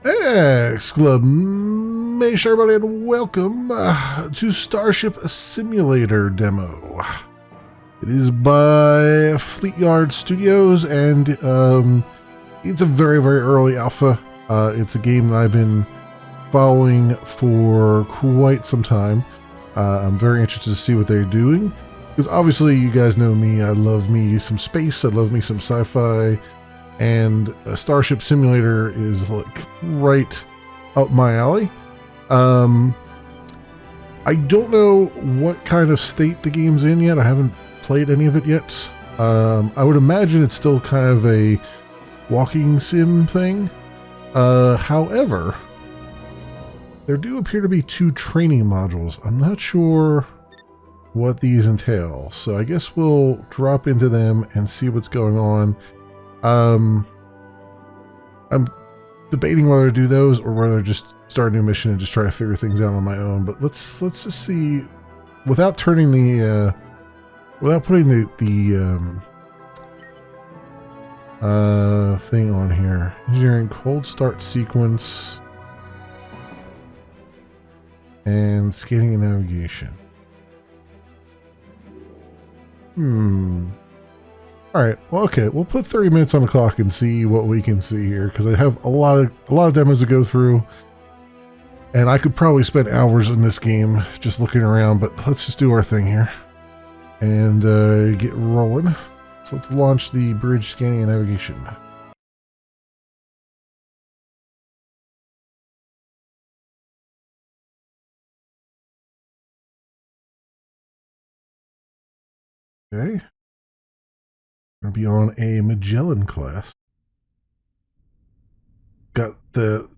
Exclamation, everybody, and welcome to Starship Simulator demo. It is by Fleet Yard Studios, and it's a very, very early alpha. It's a game that I've been following for quite some time. I'm very interested to see what they're doing, because obviously you guys know me. I love me some space. I love me some sci-fi. And Starship Simulator is like right up my alley. I don't know what kind of state the game's in yet. I haven't played any of it yet. I would imagine it's still kind of a walking sim thing. However, there do appear to be 2 training modules. I'm not sure what these entail, so I guess we'll drop into them and see what's going on. I'm debating whether to do those or whether to just start a new mission and just try to figure things out on my own. But let's just see, without turning the without putting the thing on here. Engineering cold start sequence and scanning and navigation. Alright, well, okay, we'll put 30 minutes on the clock and see what we can see here, because I have a lot of demos to go through, and I could probably spend hours in this game just looking around, but let's just do our thing here and get rolling. So let's launch the bridge scanning and navigation. Okay. Gonna be on a Magellan class. Got the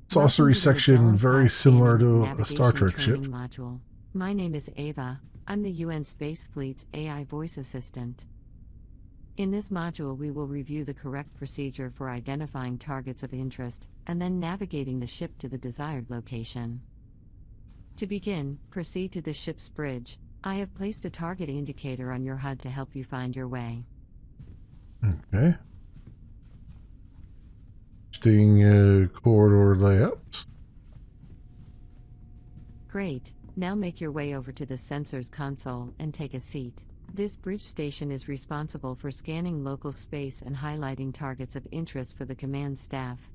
saucery section very similar to a Star Trek ship. Module. My name is Ava. I'm the UN Space Fleet's AI voice assistant. In this module, we will review the correct procedure for identifying targets of interest and then navigating the ship to the desired location. To begin, proceed to the ship's bridge. I have placed a target indicator on your HUD to help you find your way. Okay. Interesting corridor layouts. Great. Now make your way over to the sensors console and take a seat. This bridge station is responsible for scanning local space and highlighting targets of interest for the command staff.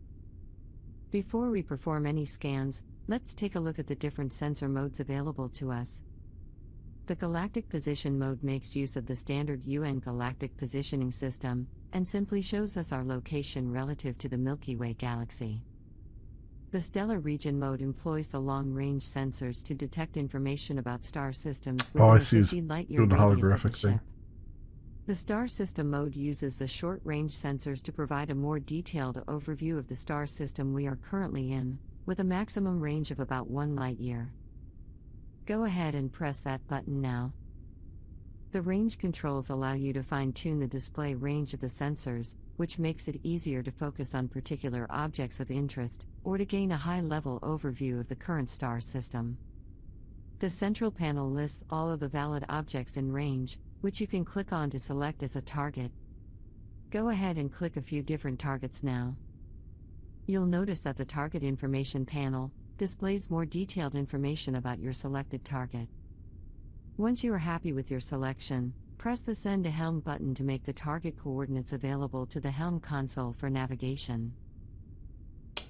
Before we perform any scans, let's take a look at the different sensor modes available to us. The Galactic Position mode makes use of the standard UN Galactic Positioning System, and simply shows us our location relative to the Milky Way galaxy. The Stellar Region mode employs the long-range sensors to detect information about star systems within a 50 light-year radius of the ship. The Star System mode uses the short-range sensors to provide a more detailed overview of the star system we are currently in, with a maximum range of about 1 light-year. Go ahead and press that button now. The range controls allow you to fine-tune the display range of the sensors, which makes it easier to focus on particular objects of interest, or to gain a high-level overview of the current star system. The central panel lists all of the valid objects in range, which you can click on to select as a target. Go ahead and click a few different targets now. You'll notice that the Target Information panel displays more detailed information about your selected target. Once you are happy with your selection, press the Send to Helm button to make the target coordinates available to the Helm console for navigation.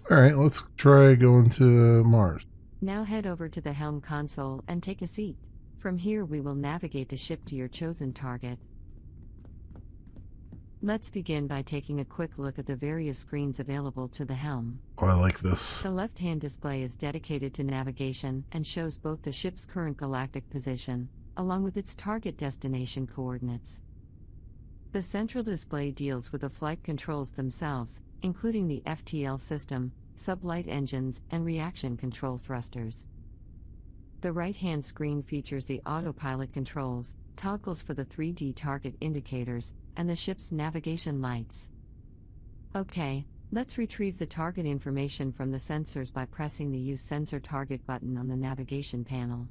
Alright, let's try going to Mars. Now head over to the Helm console and take a seat. From here we will navigate the ship to your chosen target. Let's begin by taking a quick look at the various screens available to the helm. Oh, I like this. The left-hand display is dedicated to navigation and shows both the ship's current galactic position, along with its target destination coordinates. The central display deals with the flight controls themselves, including the FTL system, sublight engines, and reaction control thrusters. The right-hand screen features the autopilot controls, toggles for the 3D target indicators, and the ship's navigation lights. Okay, let's retrieve the target information from the sensors by pressing the Use Sensor Target button on the navigation panel.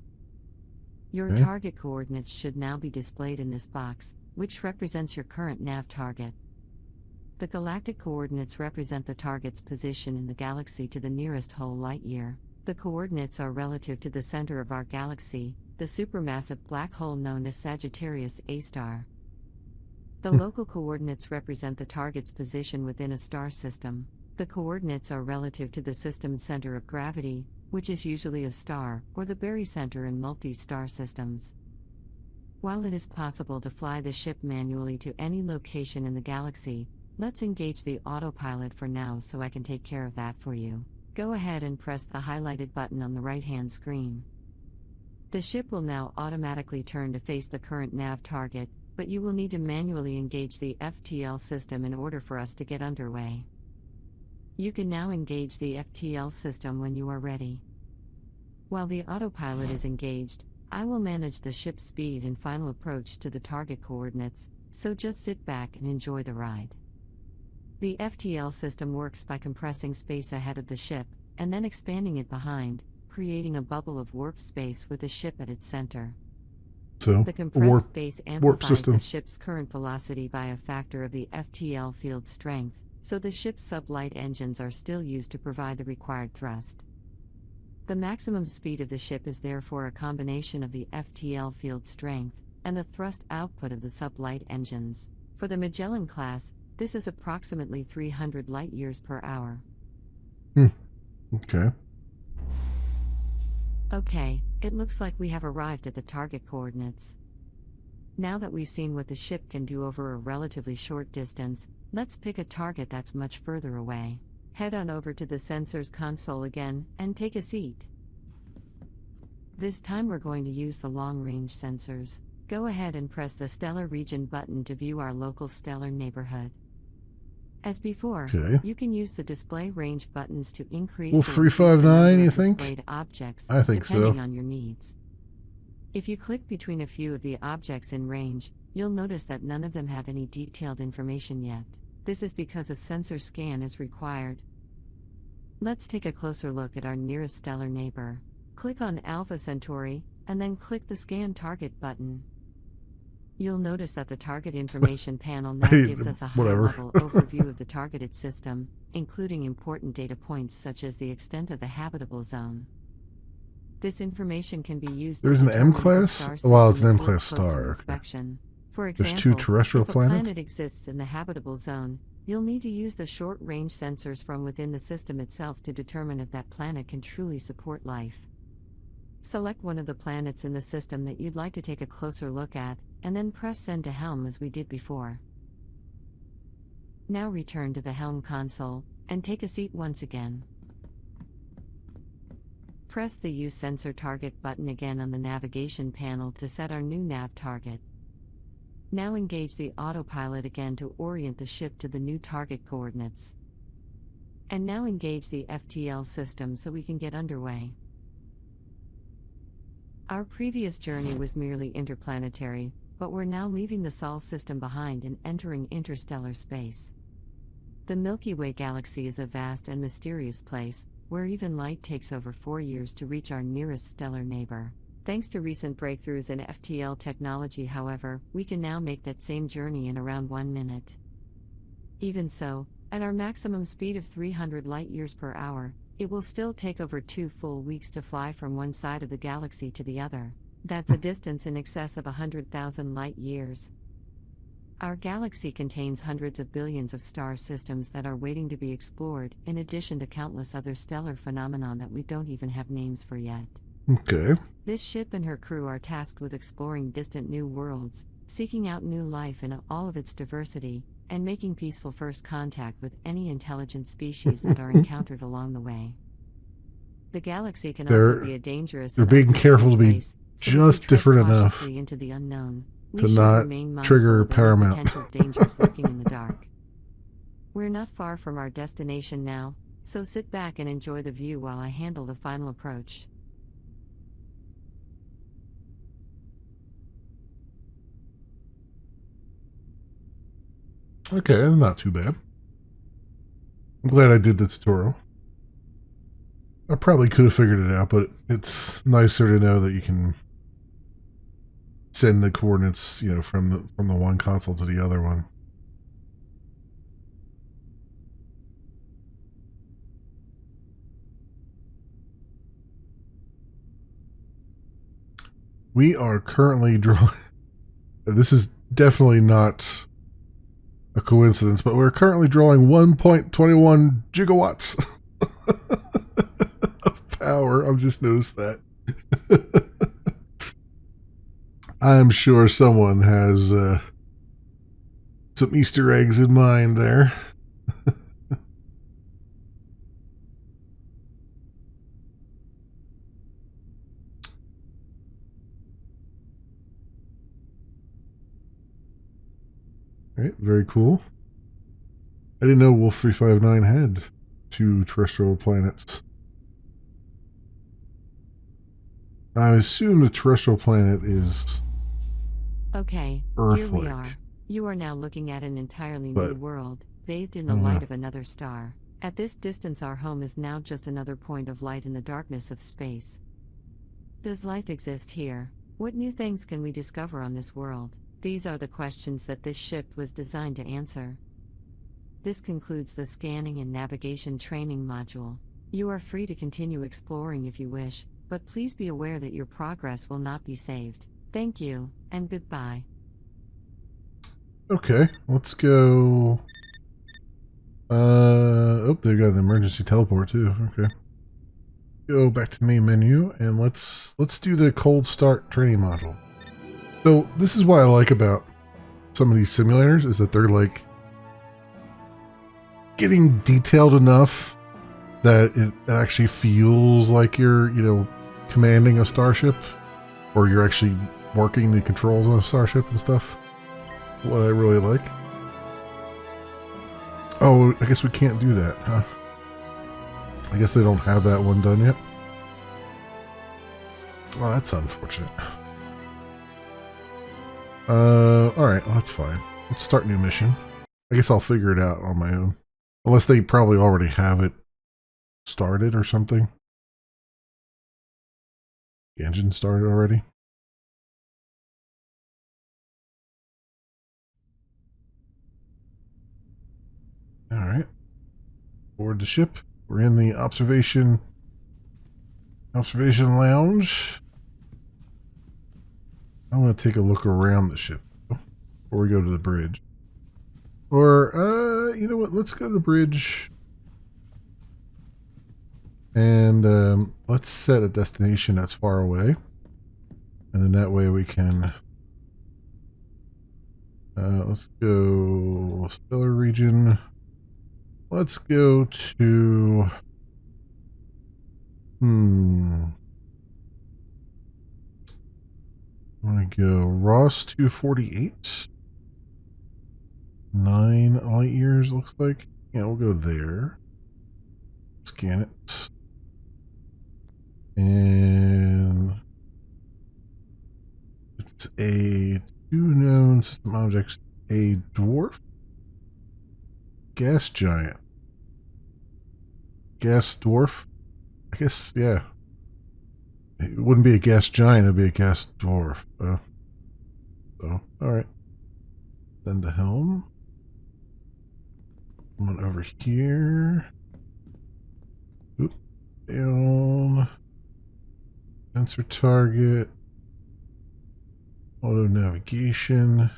Your target coordinates should now be displayed in this box, which represents your current nav target. The galactic coordinates represent the target's position in the galaxy to the nearest whole light year. The coordinates are relative to the center of our galaxy, the supermassive black hole known as Sagittarius A star. The local coordinates represent the target's position within a star system. The coordinates are relative to the system's center of gravity, which is usually a star, or the barycenter in multi-star systems. While it is possible to fly the ship manually to any location in the galaxy, let's engage the autopilot for now so I can take care of that for you. Go ahead and press the highlighted button on the right-hand screen. The ship will now automatically turn to face the current nav target, but you will need to manually engage the FTL system in order for us to get underway. You can now engage the FTL system when you are ready. While the autopilot is engaged, I will manage the ship's speed and final approach to the target coordinates, so just sit back and enjoy the ride. The FTL system works by compressing space ahead of the ship, and then expanding it behind, creating a bubble of warp space with the ship at its center. So, The compressed space amplifies system. the ship's current velocity by a factor of the FTL field strength, so the ship's sublight engines are still used to provide the required thrust. The maximum speed of the ship is therefore a combination of the FTL field strength and the thrust output of the sublight engines. For the Magellan class, this is approximately 300 light-years per hour. Okay. Okay, it looks like we have arrived at the target coordinates. Now that we've seen what the ship can do over a relatively short distance, let's pick a target that's much further away. Head on over to the sensors console again, and take a seat. This time we're going to use the long-range sensors. Go ahead and press the Stellar Region button to view our local stellar neighborhood. As before, you can use the display range buttons to increase or reduce the 359, number you of think? displayed objects, I think depending so. on your needs. If you click between a few of the objects in range, you'll notice that none of them have any detailed information yet. This is because a sensor scan is required. Let's take a closer look at our nearest stellar neighbor. Click on Alpha Centauri, and then click the Scan Target button. You'll notice that the target information panel now gives us a high-level overview of the targeted system, including important data points such as the extent of the habitable zone. This information can be used There's to an M determine if the class? star Well, system it's an is M worth class closer star. inspection. For There's example, 2 terrestrial if a planets? planet exists in the habitable zone, you'll need to use the short-range sensors from within the system itself to determine if that planet can truly support life. Select one of the planets in the system that you'd like to take a closer look at, and then press Send to Helm as we did before. Now return to the Helm console, and take a seat once again. Press the Use Sensor Target button again on the navigation panel to set our new nav target. Now engage the autopilot again to orient the ship to the new target coordinates. And now engage the FTL system so we can get underway. Our previous journey was merely interplanetary, but we're now leaving the Sol system behind and entering interstellar space. The Milky Way galaxy is a vast and mysterious place, where even light takes over 4 years to reach our nearest stellar neighbor. Thanks to recent breakthroughs in FTL technology, however, we can now make that same journey in around 1 minute. Even so, at our maximum speed of 300 light-years per hour, it will still take over 2 full weeks to fly from one side of the galaxy to the other. That's a distance in excess of 100,000 light-years. Our galaxy contains hundreds of billions of star systems that are waiting to be explored, in addition to countless other stellar phenomena that we don't even have names for yet. Okay. This ship and her crew are tasked with exploring distant new worlds, seeking out new life in all of its diversity, and making peaceful first contact with any intelligent species that are encountered along the way. The galaxy can also be a dangerous and being careful to be place, so just different enough cautiously into the unknown, to we should not remain mindful trigger of any Paramount. potential dangers lurking in the dark. We're not far from our destination now, so sit back and enjoy the view while I handle the final approach. Okay, not too bad. I'm glad I did the tutorial. I probably could have figured it out, but it's nicer to know that you can send the coordinates, from the one console to the other one. We are currently drawing. This is definitely not a coincidence, but we're currently drawing 1.21 gigawatts of power. I've just noticed that. I'm sure someone has some Easter eggs in mind there. All right, very cool. I didn't know Wolf 359 had 2 terrestrial planets. I assume the terrestrial planet is Okay, here we Earth-like, are. You are now looking at an entirely new but world, bathed in I the don't light know. of another star. At this distance, our home is now just another point of light in the darkness of space. Does life exist here? What new things can we discover on this world? These are the questions that this ship was designed to answer. This concludes the scanning and navigation training module. You are free to continue exploring if you wish, but please be aware that your progress will not be saved. Thank you, and goodbye. Okay, let's go. Oh, they've got an emergency teleport too. Okay. Go back to main menu and let's do the cold start training module. So this is what I like about some of these simulators is that they're like getting detailed enough that it actually feels like you're, commanding a starship or you're actually working the controls on a starship and stuff. What I really like. Oh, I guess we can't do that, huh? I guess they don't have that one done yet. Well, that's unfortunate. Alright, well, that's fine. Let's start new mission. I guess I'll figure it out on my own. Unless they probably already have it started or something. The engine started already. Alright. Board the ship. We're in the observation lounge. I want to take a look around the ship before we go to the bridge. Or, you know what? Let's go to the bridge. And let's set a destination that's far away. And then that way we can... let's go stellar region. Let's go to... I want to go Ross 248. 9 light years, looks like. Yeah, we'll go there. Scan it. And it's a 2 known system objects. A dwarf gas giant. Gas dwarf? I guess, yeah. It wouldn't be a gas giant, it'd be a gas dwarf. So, alright. Send to helm. One over here. Oop. Down. Sensor target. Auto navigation.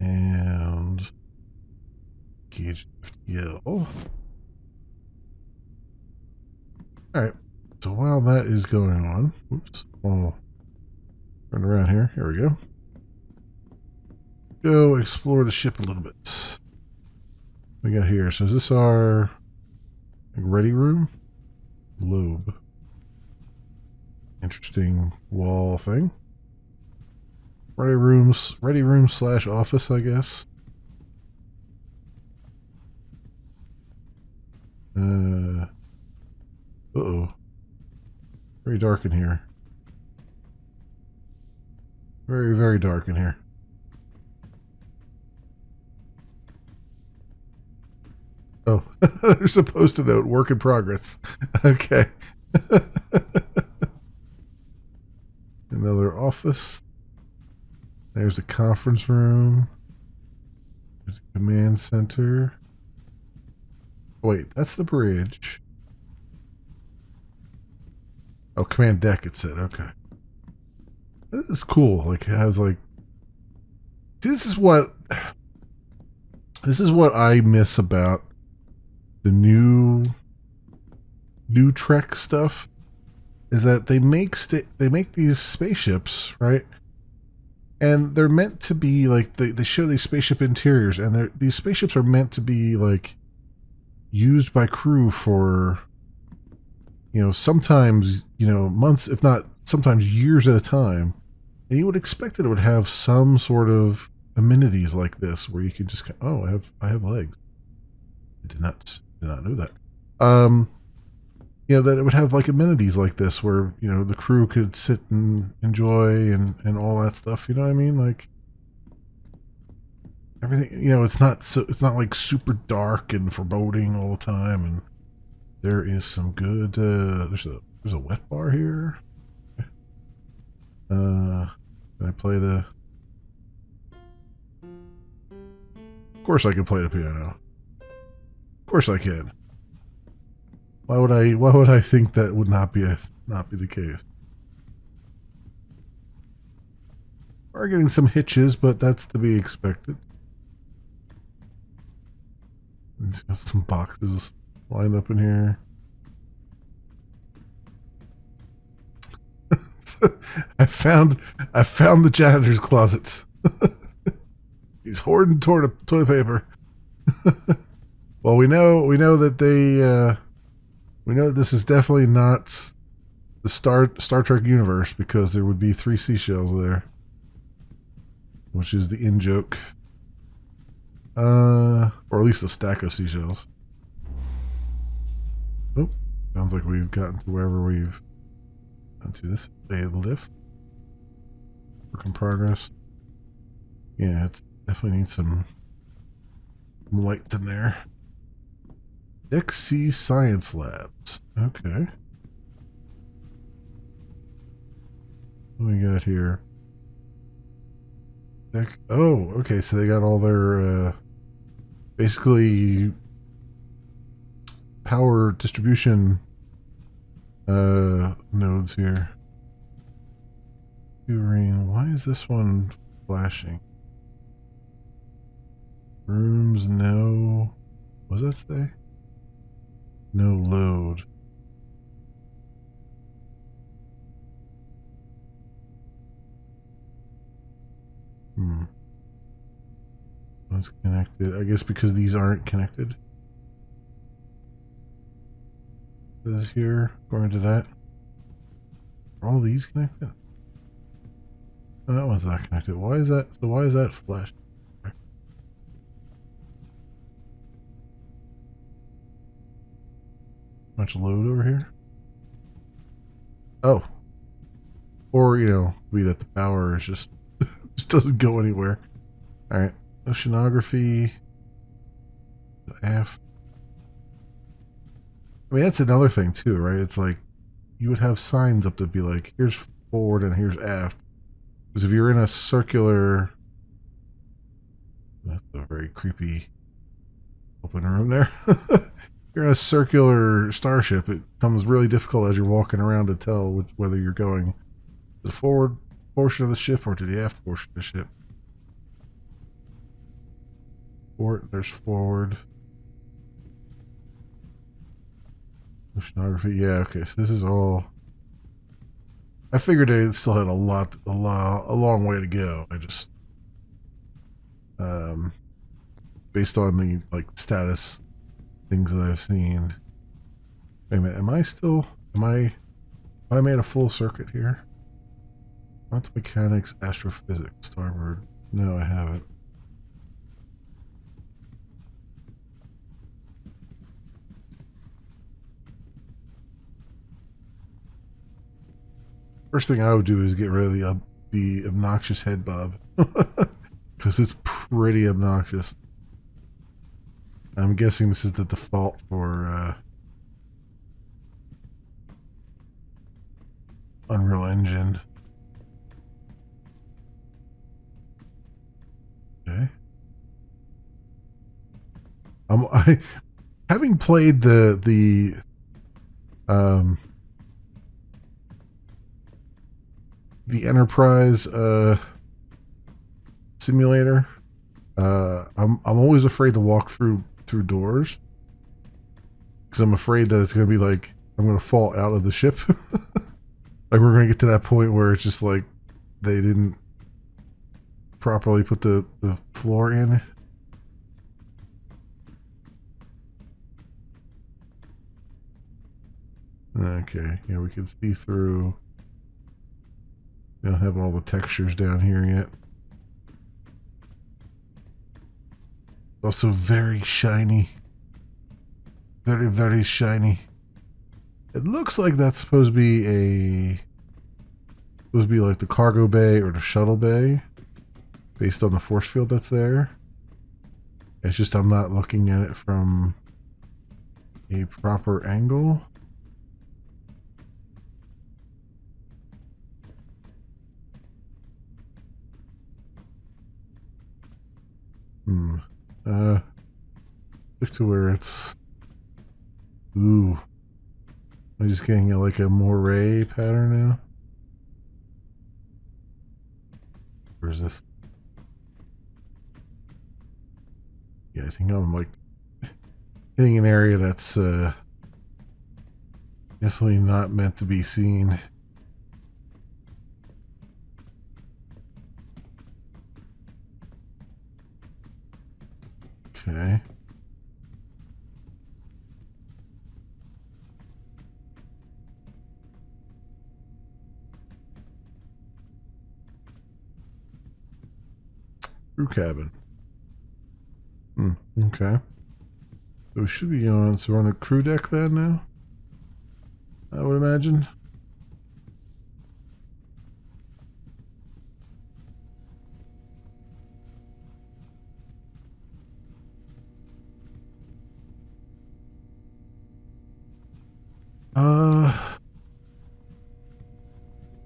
And gauge FTL. Alright. So while that is going on, oops, I'll turn around here. Here we go. Go explore the ship a little bit. What we got here? So is this our ready room? Lobe. Interesting wall thing. Ready room slash office, I guess. Uh-oh. Very dark in here. Very, very dark in here. Oh, there's a post-it note, work in progress. Okay. Another office. There's a conference room. There's a command center. Wait, that's the bridge. Oh, command deck, it said. Okay. This is cool. Like, it has like, this is what I miss about the new Trek stuff, is that they make these spaceships, right? And they're meant to be like, they show these spaceship interiors, and these spaceships are meant to be like used by crew for, sometimes, months, if not sometimes years at a time. And you would expect that it would have some sort of amenities like this, where you could just, oh, I have legs. I did not know that. That it would have like amenities like this, where the crew could sit and enjoy and all that stuff. You know what I mean? Like everything. It's not like super dark and foreboding all the time. And there is some good. There's a wet bar here. Can I play the? Of course, I can play the piano. Of course, I can. Why would I think that would not be the case? We're getting some hitches, but that's to be expected. He's got some boxes lined up in here. I found the janitor's closets. He's hoarding toilet paper. Well, we know that we know this is definitely not the Star Trek universe, because there would be 3 seashells there, which is the in joke, or at least a stack of seashells. Oh, sounds like we've gotten to wherever we've gone to. This a lift. Work in progress. Yeah, it definitely needs some lights in there. Deck C Science Labs. Okay. What do we got here? Deck. Oh, okay. So they got all their basically power distribution nodes here. Why is this one flashing? Rooms, no. What does that say? No load. What's connected? I guess because these aren't connected. This is here, according to that. Are all these connected? Oh, that one's not connected. Why is that? So why is that flashed? Much load over here. Oh, or be that the power is just doesn't go anywhere. All right, oceanography. The aft. I mean, that's another thing too, right? It's like you would have signs up to be like, here's forward and here's aft. Because if you're in a circular, that's a very creepy open room there. You're in a circular starship, it becomes really difficult as you're walking around to tell whether you're going to the forward portion of the ship or to the aft portion of the ship. There's forward. Oceanography, yeah, okay, so this is all. I figured it still had a long way to go. I just, based on the status things that I've seen. Wait a minute, I made a full circuit here? Quantum mechanics, astrophysics, starboard. No, I haven't. First thing I would do is get rid of the obnoxious head bob. Because it's pretty obnoxious. I'm guessing this is the default for Unreal Engine. Okay. Having played the the Enterprise simulator. I'm always afraid to walk through doors because I'm afraid that it's gonna be like I'm gonna fall out of the ship. Like we're gonna get to that point where it's just like they didn't properly put the floor in. Okay, yeah, we can see through. We don't have all the textures down here yet. Also very shiny. Very, very shiny. It looks like that's supposed to be like the cargo bay or the shuttle bay based on the force field that's there. It's just I'm not looking at it from a proper angle. Stick to where it's. Ooh. I'm just getting like a moire pattern now. Where's this? Yeah, I think I'm like hitting an area that's definitely not meant to be seen. Okay. Crew cabin. Okay. So we should be on. So we're on the crew deck then now, I would imagine.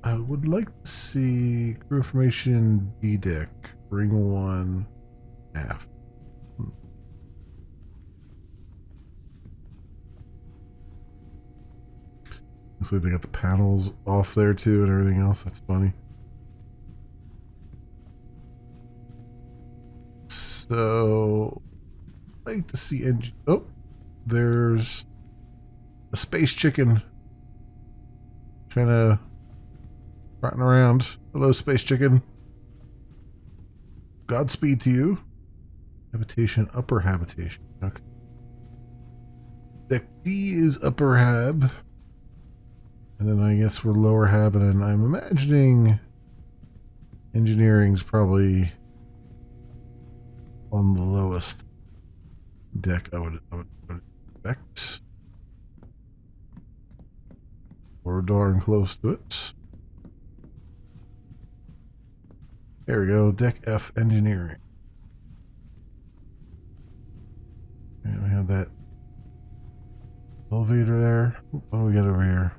I would like to see crew information D deck, ring 1, aft. Looks like they got the panels off there too and everything else. That's funny. So, I'd like to see engine. Oh, there's a space chicken kind of trotting around. Hello, space chicken. Godspeed to you. Habitation, upper habitation. Okay. Deck D is upper hab. And then I guess we're lower hab, and then I'm imagining engineering's probably on the lowest deck I would expect. We're darn close to it. There we go, deck F, engineering. And we have that elevator there. What do we got over here?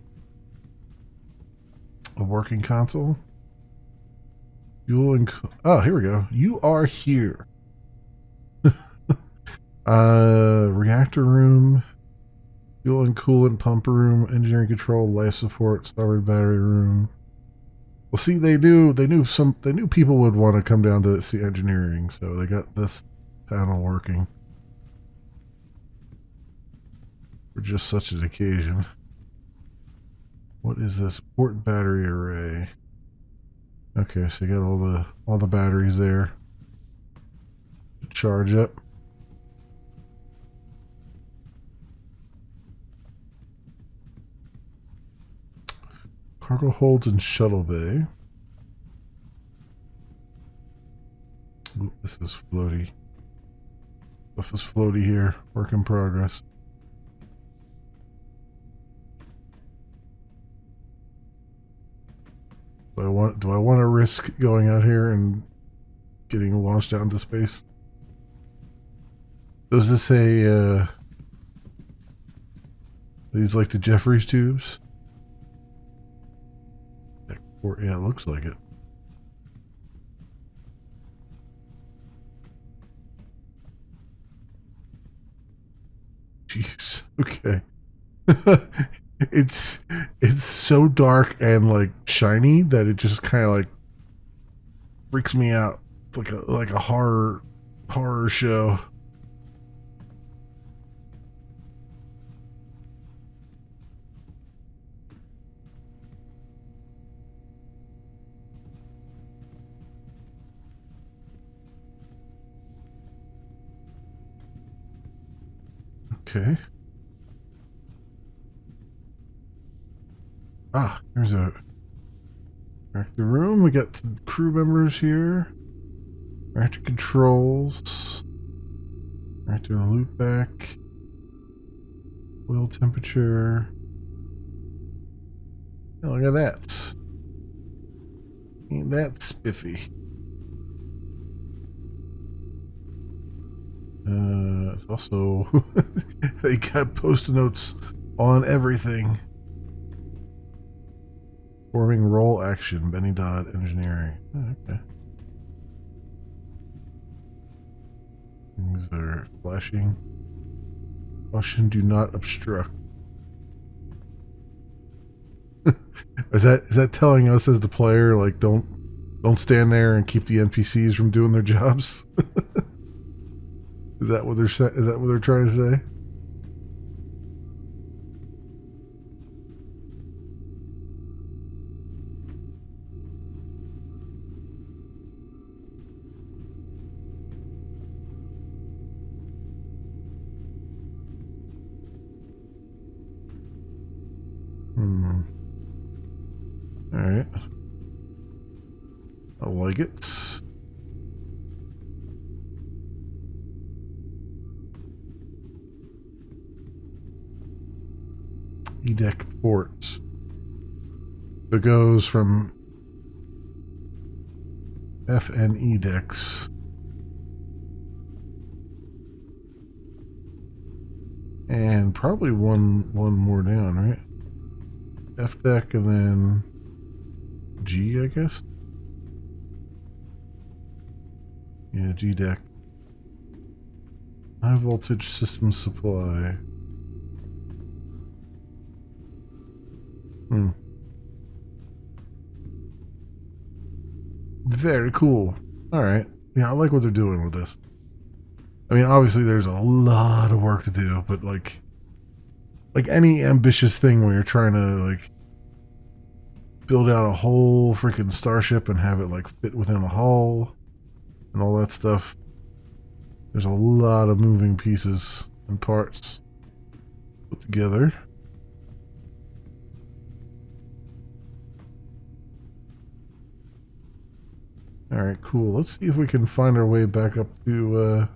A working console. Fuel and oh, here we go. You are here. Reactor room, fuel and coolant pump room, engineering control, life support, starboard battery room. Well, see, they knew people would want to come down to see engineering, so they got this panel working for just such an occasion. What is this? Port battery array. Okay, so you got all the batteries there to charge up. Cargo holds and shuttle bay. Ooh, this is floaty. Stuff is floaty here. Work in progress. Do I want to risk going out here and getting launched out into space? Does this say these like the Jeffries tubes? Yeah, it looks like it. Jeez. Okay. it's it's so dark and like shiny that it just kind of like freaks me out. It's like a horror show. Okay. Ah, there's a reactor room. We got some crew members here. Reactor controls. Reactor loop back. Oil temperature. Oh, look at that. Ain't that spiffy? It's also they got post-it notes on everything. Forming roll action, Benny Dodd Engineering. Oh, okay. Things are flashing. Caution, do not obstruct. Is that telling us as the player, like, don't stand there and keep the NPCs from doing their jobs? Is that what they're trying to say? All right. I like it. E-deck ports. It goes from F and E decks. And probably one more down, right? F deck and then G, I guess. Yeah, G deck. High voltage system supply. Very cool. All right. Yeah, I like what they're doing with this. I mean, obviously there's a lot of work to do, but like any ambitious thing where you're trying to like build out a whole freaking starship and have it like fit within a hull and all that stuff. There's a lot of moving pieces and parts put together. All right, cool. Let's see if we can find our way back up to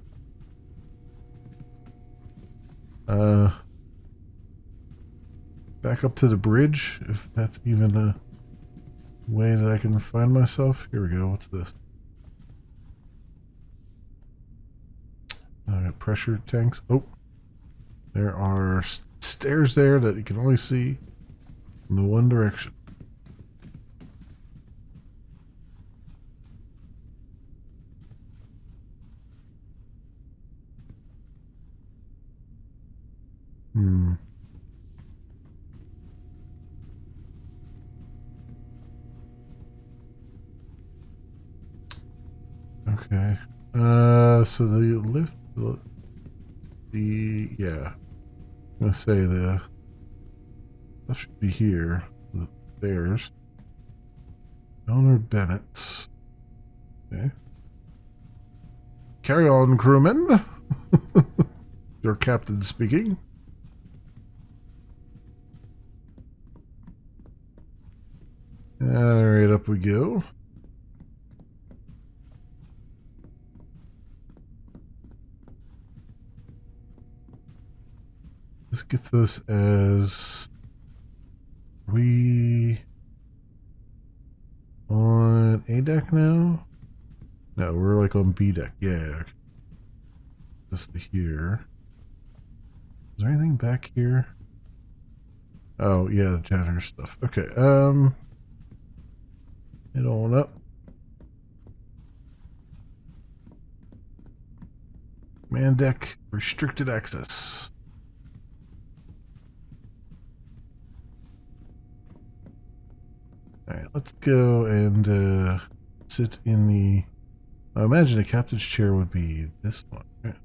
back up to the bridge, if that's even a way that I can find myself. Here we go. What's this? I got pressure tanks. Oh, there are stairs there that you can only see in the one direction. Okay. So the lift, yeah. I'm gonna say that should be here. The stairs. Owner Bennett's. Okay. Carry on, crewmen. Your captain speaking. Alright, up we go. This gets us as we on A deck now? No, we're like on B deck. Yeah. Just here. Is there anything back here? Oh, yeah, the janitor stuff. Okay, head on up. Man deck, restricted access. Alright, let's go and sit in the... I imagine a captain's chair would be this one. Right?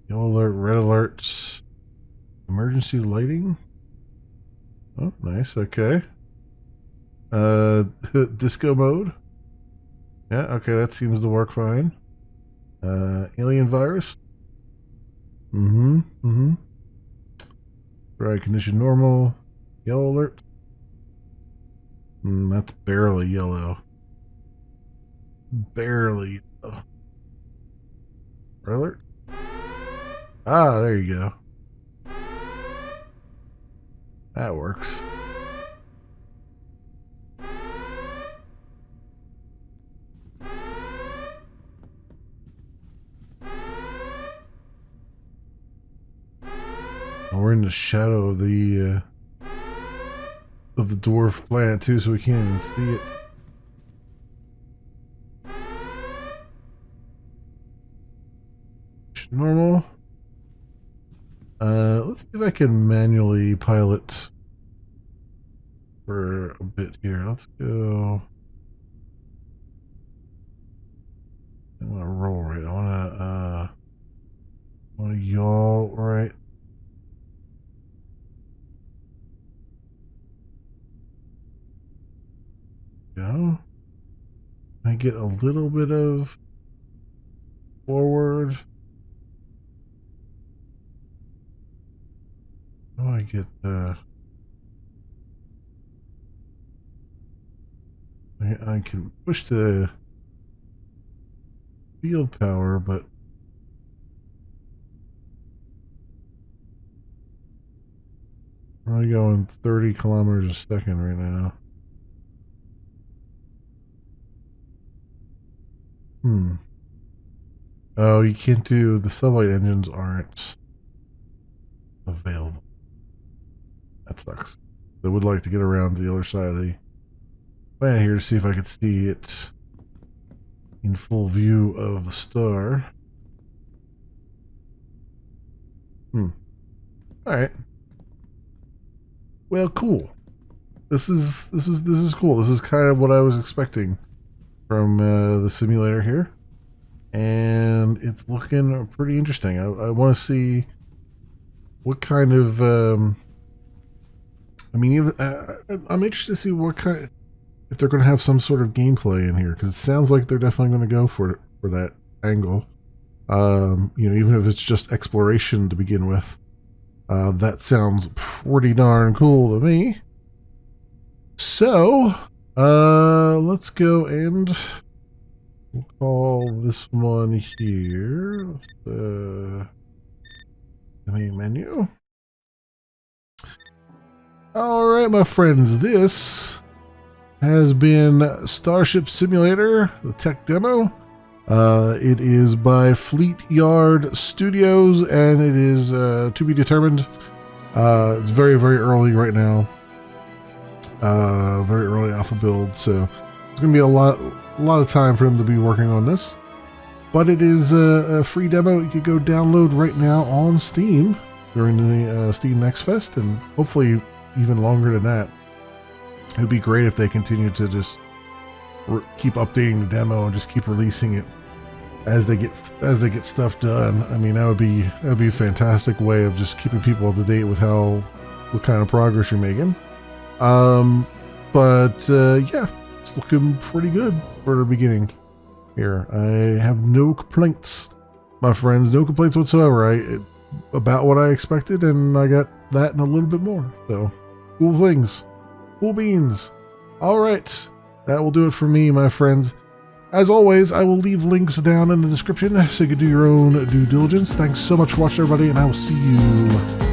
Yellow alert, red alert, emergency lighting. Oh, nice, okay. Disco mode. Yeah, okay, that seems to work fine. Alien virus. Right, condition normal. Yellow alert. That's barely yellow. Barely yellow. Red alert. Ah, there you go. That works. We're in the shadow of the dwarf planet too, so we can't even see it. Normal. Let's see if I can manually pilot for a bit here. Let's go. I want to roll right. I want to yaw right. Go. I get a little bit of forward. Oh, I get I can push the field power, but I'm only going 30 kilometers a second right now. Oh, you can't do... the sublight engines aren't available. That sucks. I would like to get around to the other side of the planet here to see if I could see it in full view of the star. Alright. Well, cool. This is cool. This is kind of what I was expecting from the simulator here. And it's looking pretty interesting. I want to see what kind of... I mean, I'm interested to see what kind... if they're going to have some sort of gameplay in here, because it sounds like they're definitely going to go for that angle. You know, even if it's just exploration to begin with. That sounds pretty darn cool to me. So, let's go and we'll call this one here. The main menu. Alright, my friends, this has been Starship Simulator, the tech demo. It is by Fleet Yard Studios, and it is to be determined. It's very, very early right now. Very early alpha build, so it's going to be a lot of time for them to be working on this. But it is a free demo you could go download right now on Steam during the Steam Next Fest, and hopefully even longer than that. It would be great if they continue to just keep updating the demo and just keep releasing it as they get stuff done. I mean, that would be a fantastic way of just keeping people up to date with what kind of progress you're making. Yeah, it's looking pretty good for the beginning here. I have no complaints, my friends, no complaints whatsoever. About what I expected, and I got that and a little bit more. So, cool things. Cool beans. All right. That will do it for me, my friends. As always, I will leave links down in the description so you can do your own due diligence. Thanks so much for watching, everybody, and I will see you